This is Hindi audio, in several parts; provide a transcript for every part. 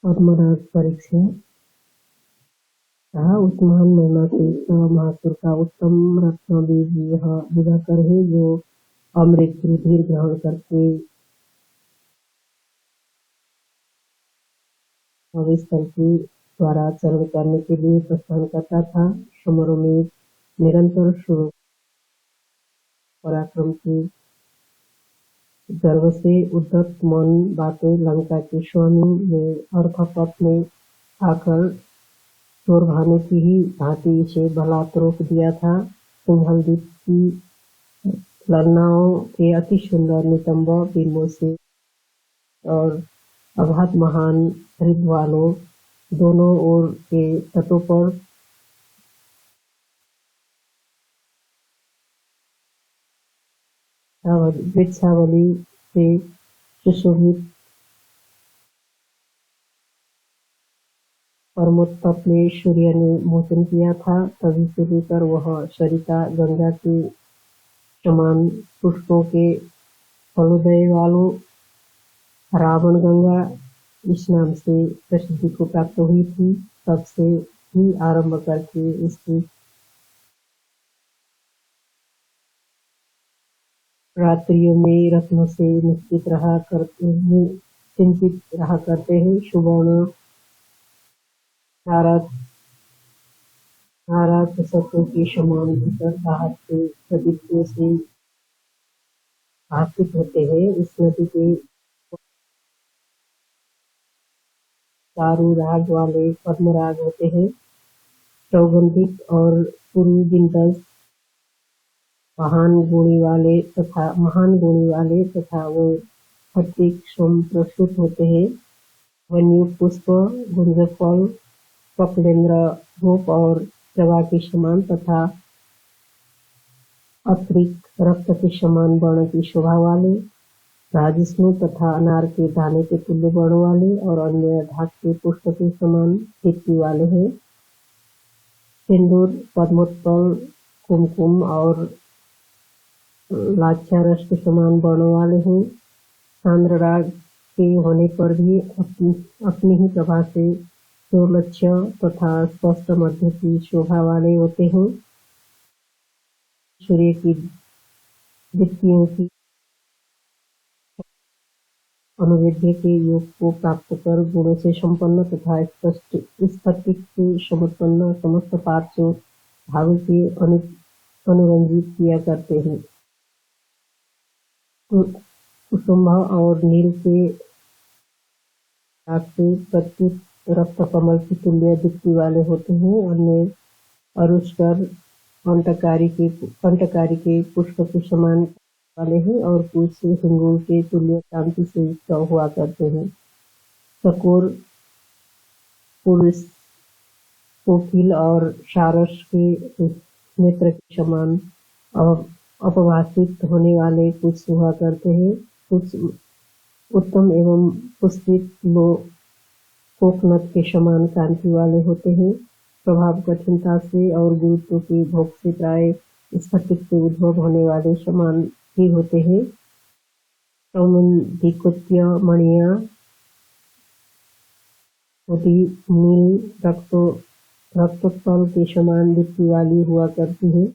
पद्मराज परीक्षण कहा, उस महान महिमा से महासुर का उत्तम रत्न बीज यह दिवाकर है, जो अमृत रुधिर ग्रहण करके स्थल के द्वारा चरण करने के लिए प्रस्थान करता था। समरों में निरंतर शुरू पराक्रम के गर्व से उद्धत मन बातें लंका के स्वामी ने अर्थपथ में आकर चोर भानु की ही भांति इसे बलात् रोक दिया था। सिंहलदीप की ललनाओं के अति सुंदर नितंब बिंबों से और अगाध महान हृदय वालों दोनों ओर के तटों पर वृक्षावली से सुशोभित परमोत्तप में सूर्य ने मोचन किया था। तभी से लेकर वह सरिता गंगा के समान पुष्पों के फलोदय वालों रावण गंगा इस नाम से प्रसिद्धि को प्राप्त हुई थी। तब से ही आरंभ करके इसकी रात्रियों में रत्नों से निश्चित रहा करते हैं। सुवर्ण नाराज शत्रुओं के समान भीतर राहत के प्रदीप्तों से भाषित होते हैं। इस नदी के चारों राग वाले पद्मराग होते हैं, सौगंधिक और पूर्वी दिग्गज महान गुणी वाले तथा वो प्रत्येक सोम प्रस्तुत होते हैं। वन्य पुष्प गुंजफल कपिलेंद्र रूप और जवा के समान तथा अतिरिक्त रक्त के समान वर्ण की शोभा वाले, राजिष्णु तथा अनार के दाने के तुल्य वर्ण वाले और अन्य ढाक के पुष्प के समान दीप्ति वाले हैं। सिंदूर, पद्मोत्पल, कुमकुम और लाक्षारस के समान वर्ण वाले हैं। सांद्र राग के होने पर भी अपनी ही प्रभा से सुलक्ष्य तथा स्पष्ट मध्य की शोभा वाले होते हैं। सूर्य की दीप्तियों की अनुविद्य के योग को प्राप्त कर गुणों से संपन्न तथा स्फटिक से समुत्पन्न समस्त पार्श्व भाव के अनुरंजित किया करते हैं। कुसुम और नील के से प्रत्युत रक्त कमल की तुल्य दीप्ति वाले होते हैं। अन्य अरुष्कर कंटकारी के पुष्प के समान वाले हैं और कुछ हिंगुल के तुल्य कांति से युक्त हुआ करते हैं। सकोर, पुरुष, कोकिल और सारस के नेत्र के समान अपभाषित होने वाले कुछ हुआ करते हैं। कुछ उत्तम एवं पुष्पित कोकनट के समान कांति वाले होते हैं। प्रभाव कठिनता से और गुरुत्व के भोग से प्राय स्फटिक से उद्भव होने वाले समान ही होते हैं। सौमंदिकोत्य मणियां होती नील रक्तोत्पल के समान दीप्ति वाली हुआ करती है।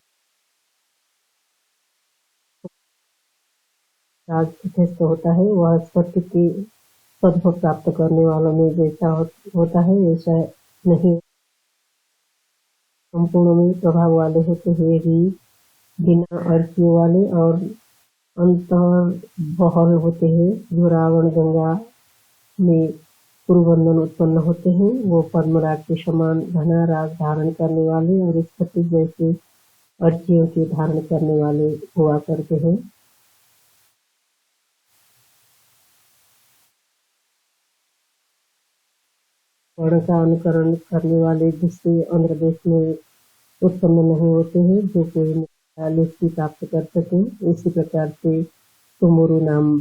राज यथेष्ट होता है, वह स्फटिक के सद्भव प्राप्त करने वालों में जैसा होता है वैसा नहीं, संपूर्ण में प्रभाव वाले होते हुए भी बिना अर्चियों वाले और अंतर्बहल होते हैं। जो रावण गंगा में पुरुबंधन उत्पन्न होते हैं, वो पद्मराग के समान घना राग धारण करने वाले और स्फटिक जैसे अर्चियों के धारण करने वाले हुआ करते हैं। वर्ण का अनुकरण करने वाले दूसरे अंध्र देश में उत्पन्न नहीं होते हैं, जो कोई लिप्ति प्राप्त कर सके। इसी प्रकार से तुमुरु नाम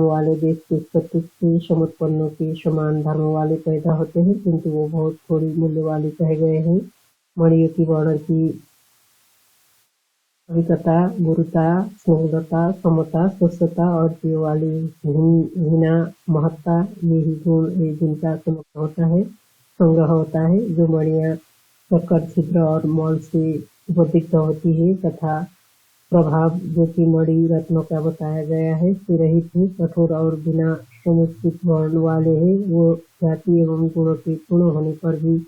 वाले देश के स्फटिक से समुत्पन्नों के समान धर्म वाले पैदा होते हैं, किंतु वो बहुत थोड़ी मूल्य वाले कहे गए हैं। मणियों की वर्ण की अविकता, गुरुता, स्निग्धता, समता, स्वस्थता और जीव वाली हीना महत्ता, ये ही गुण जिनका समग्र होता है, संग्रह होता है, जो मणियां शक्कर, छिद्र और मौल से उपदीप्त होती है तथा प्रभाव जो कि मणि रत्नों का बताया गया है से रहित है, कठोर और बिना समुचित वर्ण वाले है, वो जाति एवं गुणों के पूर्ण होने पर भी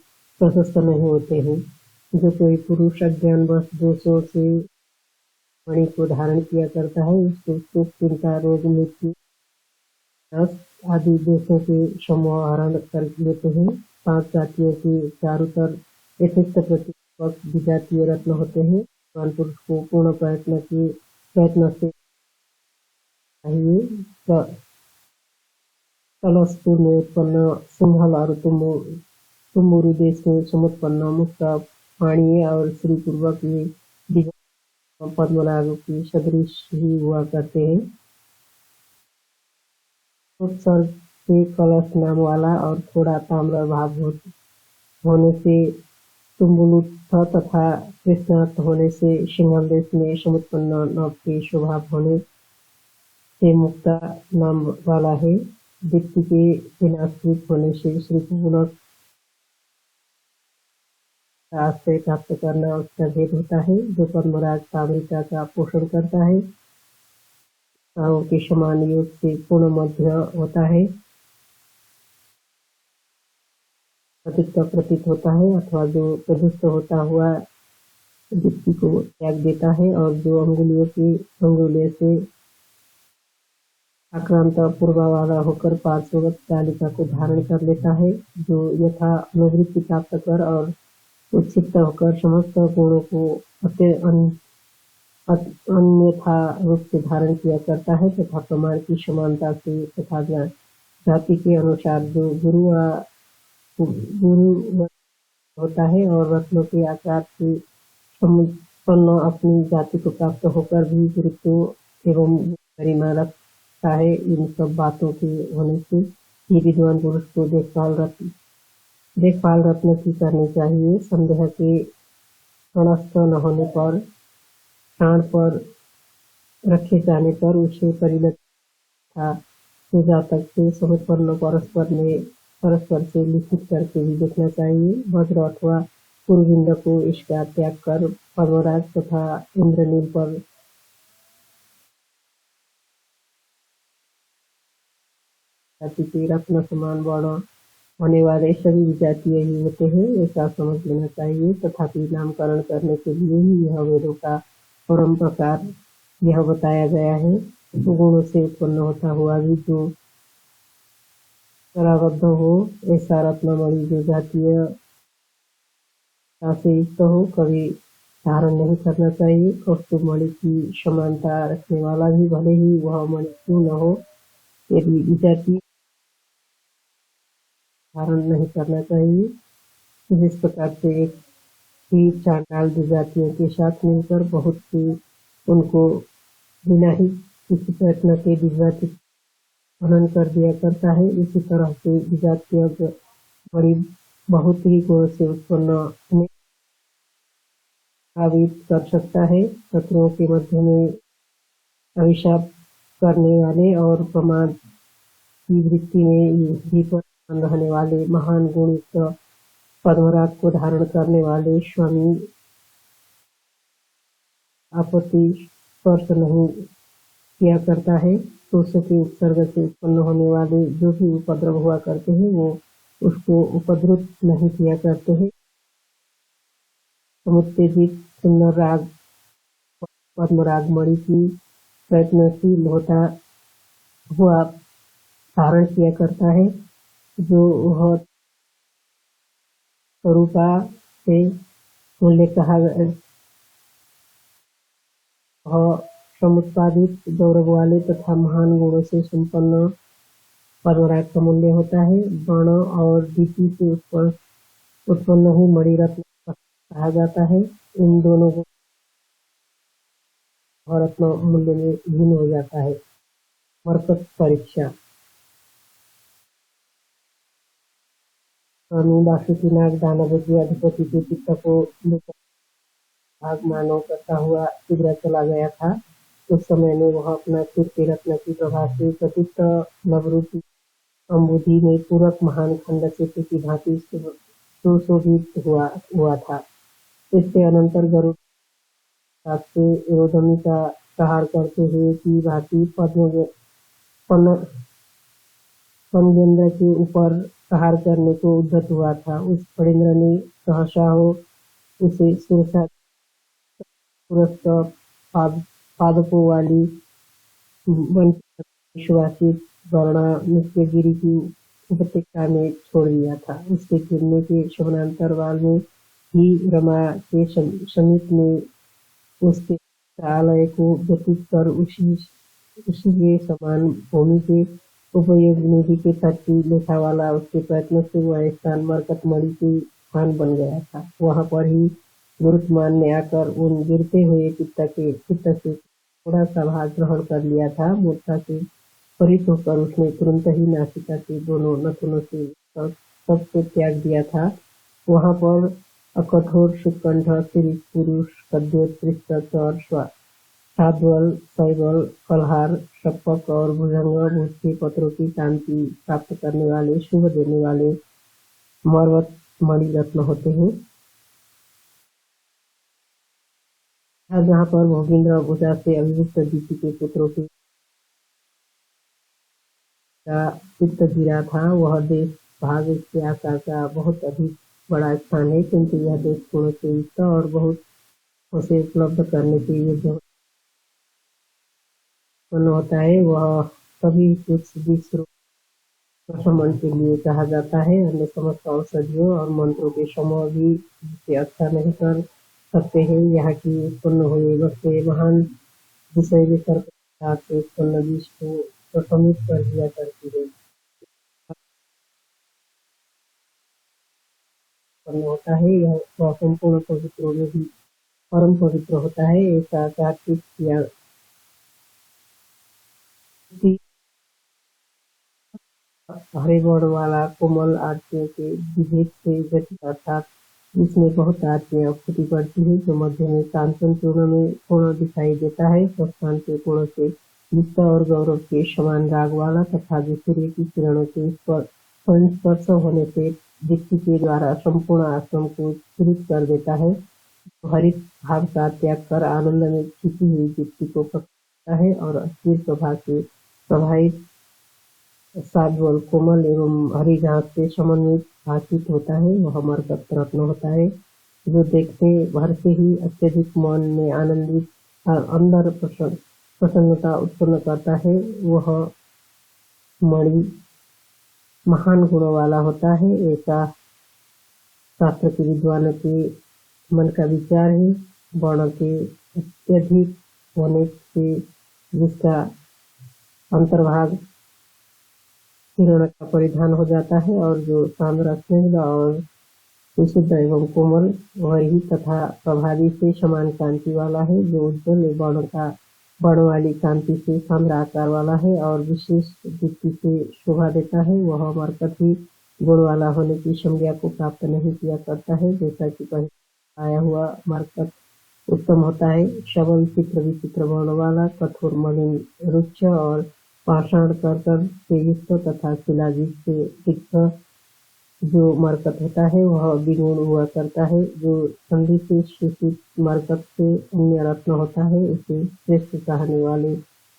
प्रशस्त नहीं होते हैं। जो कोई पुरुष अज्ञानवश दोषों से मणि को धारण किया करता है, उसको सुख, चिंता, रोग, मृत्यु, नाश आदि दोषों के समूह हरण कर लेते हैं। 5 जातियों के चारुतर यथेष्ट प्रतिपक विजातीय रत्न होते हैं। भगवान पुरुष को पूर्ण प्रयत्न से चाहिए। कलशपुर में उत्पन्न सिंहल और तुम्बुरु देश में समुत्पन्न मुक्त पाणीय और श्री पूर्वक ये पद्मनाभ की सदृश ही हुआ करते हैं। उत्सर्ग से कलश नाम वाला और थोड़ा ताम्र भाव होने से तुम्बुलुत्थ तथा कृष्णार्थ होने से सिंहल देश में समुत्पन्न नव के स्वभाव होने से मुक्ता नाम वाला है। व्यक्ति के विनाशकृत होने से श्री पूर्ण का आश्रय प्राप्त करना उसका भेद होता है। जो पद्मराज ताम्रिका का पोषण करता है, तारों के समान योग से पूर्ण मध्य होता है, प्रतीत होता है, अथवा जो प्रदुष्ट होता हुआ व्यक्ति को त्याग देता है और जो अंगुलियों से आक्रांत पूर्वा वाला होकर पार्श्वगत तालिका को धारण कर लेता है, जो यथा अनुवृत्ति प्राप्त कर और उत्क्षिप्त होकर समस्त गुणों को अन्यथा रूप से धारण किया करता है तथा प्रमाण की समानता से तथा जाति के अनुसार जो गुरु होता है और रत्नों के आकार से संपन्न अपनी जाति को प्राप्त होकर भी गुरुत्व एवं गरिमा रखता है। इन सब बातों के होने से ये विद्वान पुरुष को देखभाल रत्न की करनी चाहिए। संदेह के कणस्थ न होने पर प्राण पर रखे जाने पर उसे परिणत था सुजातक से समुत्पन्न परस्पर से लिखित करके भी देखना चाहिए। वज्र अथवा पुरविंद को इसका त्याग कर पद्मराज तथा इंद्रनील पर जाति के रत्न समान वर्ण होने वाले सभी विजातीय ही होते हैं, ऐसा समझ लेना चाहिए। तथापि नामकरण करने के लिए ही यह वेदों का परम प्रकार यह बताया गया है। गुणों से उत्पन्न होता हुआ भी जो कराबद्ध हो, ऐसा रत्नमणि जो जातीय से युक्त हो, कभी धारण नहीं करना चाहिए। कौस्तुभ मणि की समानता रखने वाला भी भले ही वह मणि क्यों न हो, यदि विजातीय धारण नहीं करना चाहिए। जिस प्रकार से एक ही चांडाल जातियों के साथ मिलकर बहुत से उनको बिना ही किसी प्रयत्न के विजाति हनन कर दिया करता है, इसी तरह से विजातीय बड़ी बहुत ही गुण से उत्पन्न प्रभावित कर सकता है। शत्रुओं के मध्य में अभिशाप करने वाले और प्रमाद की वृत्ति में युद्धि पर रहने वाले महान गुणयुक्त पद्मराग को धारण करने वाले स्वामी आपत्ति स्पर्श नहीं किया करता है। दोष के उत्सर्ग से उत्पन्न होने वाले जो भी उपद्रव हुआ करते हैं, वो उसको उपद्रुत नहीं किया करते हैं। समुत्तेजित सुंदर राग पद्मराग मणि की प्रयत्नशील होता हुआ धारण किया करता है, जो वह स्वरूपा से मूल्य कहा वह समुत्पादित गौरव वाले तथा महान गुणों से संपन्न पद्मराग का मूल्य होता है। वर्ण और दीति से उत्पन्न ही मणिरत्न कहा जाता है। इन दोनों को रत्न मूल्य में भिन्न हो जाता है। मरकत परीक्षा स्वामी वासुकीनाथ दानव के अधिपति के चित्त को भाग मानव करता हुआ किधर चला गया था। उस समय में वह अपना सिर के रत्न की प्रभा से चतुर्थ नवरूपी अम्बुधि में पूरक महान खंड चित्र की भांति सुशोभित हुआ था। इसके अनंतर गरुड़ से एवोदमी का प्रहार करते हुए की भांति पनगेंद्र के ऊपर प्रहार करने को उद्यत हुआ था। उस फणींद्र ने सहसा हो उसे सुरक्षा पुरस्थ पादपों वाली विश्वासित वर्णा नित्यगिरी की उपत्यका में छोड़ दिया था। उसके गिरने के शमनांतर वाल में ही रमा के समीप में उसके आलय को व्यतीत कर उसी के समान भूमि के उपयोग निधि के तट की लेखा वाला उसके प्रयत्न से वह स्थान मरकतमणि के स्थान बन गया था। वहां पर ही गुरुत्मान ने आकर उन गिरते हुए चित्त से थोड़ा सा भाग ग्रहण कर लिया था। मूर्छा से परीत होकर उसने तुरंत ही नासिका के दोनों नथुनों से सबको त्याग दिया था। वहां पर अकठोर सुकंठ स्त्री पुरुष कद्योत्कृष्ट चौर साध्वल शैवल कलहार शपक और भुजंग भूत के पत्रों की कांति प्राप्त करने वाले शुभ देने वाले मरवत मणि रत्न होते हैं। जहाँ पर भोगेंद्र भुजा से अभियुक्त दीति के पुत्रों की चित्त गिरा था, वह देश भाग इसके आकार का बहुत अधिक बड़ा स्थान है, किंतु यह देश गुणों से युक्त और बहुत उसे उपलब्ध करने के योग्य उत्पन्न होता है। वह सभी कुछ विश्व प्रशमन के लिए कहा जाता है। अन्य समस्त औषधियों और मंत्रों के समूह भी इसे अच्छा नहीं कर सकते हैं। यहाँ की उत्पन्न हुए वस्तुएं महान विषय लेकर से उत्पन्न विष को प्रशमित कर दिया करती है। उत्पन्न होता है, यह संपूर्ण पवित्रों में भी परम पवित्र होता है। ऐसा कार्तिक या हरे वर्ण वाला कोमल आरतियों के विभेद से गठित अर्थात जिसमें बहुत आरतियां फूटी पड़ती है, जो मध्य में कांचन पूर्ण दिखाई देता है, स्वस्थान के पूर्ण से युक्त और गौरव के समान राग वाला तथा जो सूर्य की किरणों के संस्पर्श होने से दीप्ति के द्वारा संपूर्ण आश्रम को स्फुरित कर देता है। हरित भाव का त्याग कर आनंद में छिपी हुई दीप्ति को पकड़ता है और अस्थिर प्रभा से प्रभावित साध्वल कोमल एवं हरी घास से समन्वित भाषित होता है। वह मरकत रत्न होता है, जो देखते भर से ही अत्यधिक मन में आनंदित और अंदर प्रसन्नता उत्पन्न करता है। वह मणि महान गुणों वाला होता है, ऐसा शास्त्र के विद्वानों के मन का विचार है। वर्ण के अत्यधिक होने से जिसका अंतर्भाग किरण का परिधान हो जाता है और जो सांद्र स्निग्ध और विशुद्ध एवं कोमल वही तथा प्रभावी से समान कांति वाला है, जो उज्ज्वल वर्ण वाली कांति से सांद्र आकार वाला है और विशेष दीप्ति से शोभा देता है। वह मरकत ही गुण वाला होने की संज्ञा को प्राप्त नहीं किया करता है, जैसा कि पहले आया हुआ मरकत उत्तम होता है। सबल चित्र विचित्र वर्ण वाला कठोर मणि रुच्च और पाषाण कर्कट से युक्त तथा शिलाजीत से तिक्त जो मरकत होता है वह विगुण हुआ करता है। जो संधि से सूचित मरकत से अन्य रत्न होता है, उसे श्रेष्ठ चाहने वाले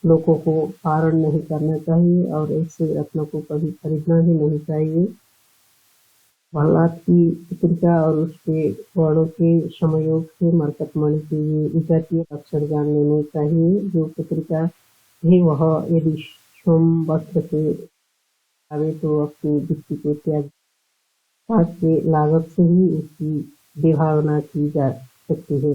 लोगों को पारण नहीं करना चाहिए और ऐसे रत्नों को कभी खरीदना ही नहीं चाहिए। प्रहलाद की पुत्रिका और उसके वर्णों के समयोग से मरकत मणि के ये विजातीय लक्षण जान लेने चाहिए। जो पुत्रिका भी वह यदि सोम वस्त्र से आवे तो अपनी दृष्टि के त्याग के लागत से ही उसकी विभावना की जा सकती है।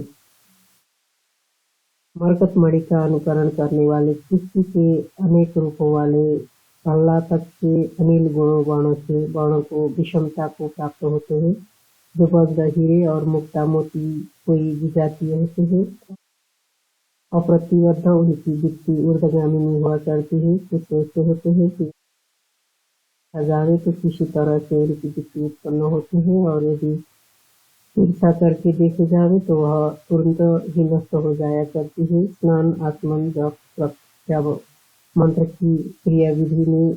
मरकत मणि का अनुकरण करने वाले कृष्ण के अनेक रूपों वाले प्रहलाद तक के अनिल गुणों वर्णों से वर्णों को विषमता को प्राप्त होते हैं। जो वज्र हीरे और मुक्ता मोती कोई विजातीय होते हैं, अप्रतिबद्ध उनकी दीप्ति ऊर्ध्वगामिनी हुआ करती है। कुछ ऐसे होते हैं कि जाने तो किसी तरह से उनकी दीप्ति उत्पन्न होती है और यदि ईर्षा करके देखे जावे तो वह तुरंत ही नष्ट हो जाया करती है। स्नान, आचमन, जप, तप या मंत्र की क्रिया विधि में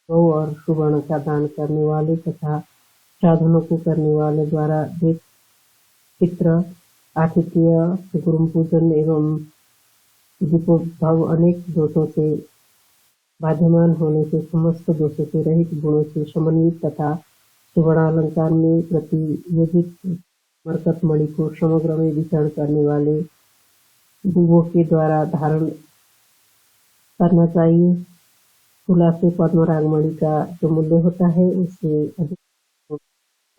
गौ और सुवर्ण का दान करने वाले तथा साधनों को करने वाले द्वारा देव, पितृ, आतिथ्य, गुरु पूजन एवं दीपोद्भव अनेक दोषों से बाध्यमान होने से समस्त दोषों से रहित, गुणों से समन्वित तथा सुवर्णालंकार में प्रतियोजित मरकत मणि को समग्र में विचरण करने वाले दुवों के द्वारा धारण करना चाहिए। तुला से पद्मराग मणि का जो मूल्य होता है उससे अधिक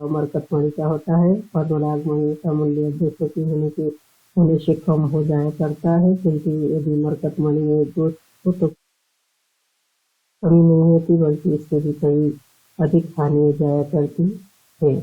मरकत मणि का होता है। पद्मराग मणि का मूल्य 200 के होने से कम हो जाया करता है, क्योंकि यदि मरकत मणि में दोष हो तो कमी नहीं होती बल्कि इससे भी कहीं अधिक हानि हो जाया करती है।